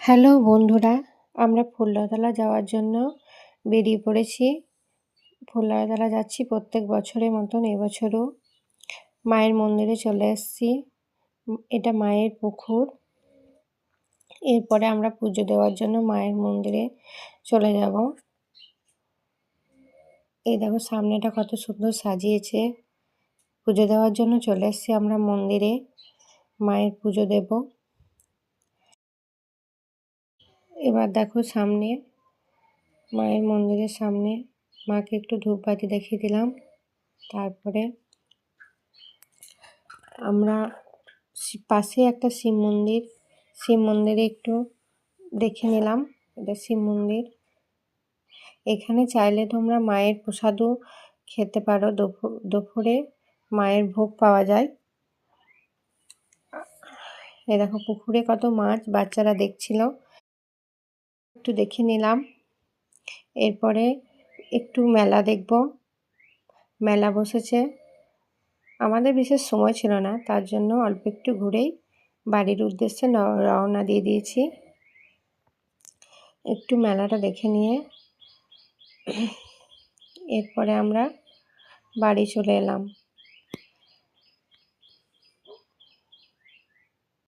Hello বন্ধুরা, আমরা ফুল্লতলা যাওয়ার জন্য বেরিয়ে পড়েছি। ফুল্লতলা যাচ্ছি প্রত্যেক বছরের মতন এবছরও। মায়ের মন্দিরে চলে এসেছি। এটা মায়ের পুকুর। এরপরে আমরা পুজো দেওয়ার জন্য মায়ের মন্দিরে চলে যাব। এই দেখো সামনেটা কত সুন্দর সাজিয়েছে। পুজো দেওয়ার জন্য চলে এসেছি আমরা মন্দিরে, মায়ের পুজো দেব। এবার দেখো সামনে মায়ের মন্দিরের সামনে মাকে একটু ধূপবাতি দেখিয়ে দিলাম। তারপরে আমরা পাশে একটা শিব মন্দিরে একটু দেখে নিলাম। এটা শিব মন্দির। এখানে চাইলে তোমরা মায়ের প্রসাদও খেতে পারো। দুপুরে মায়ের ভোগ পাওয়া যায়। এ দেখো পুকুরে কত মাছ বাচ্চারা দেখছিল, একটু দেখে নিলাম। এরপরে একটু মেলা দেখব। মেলা বসেছে। আমাদের বিশেষ সময় ছিল না, তার জন্য অল্প একটু ঘুরেই বাড়ির উদ্দেশ্যে রওনা দিয়ে দিয়েছি। একটু মেলাটা দেখে নিয়ে এরপরে আমরা বাড়ি চলে এলাম।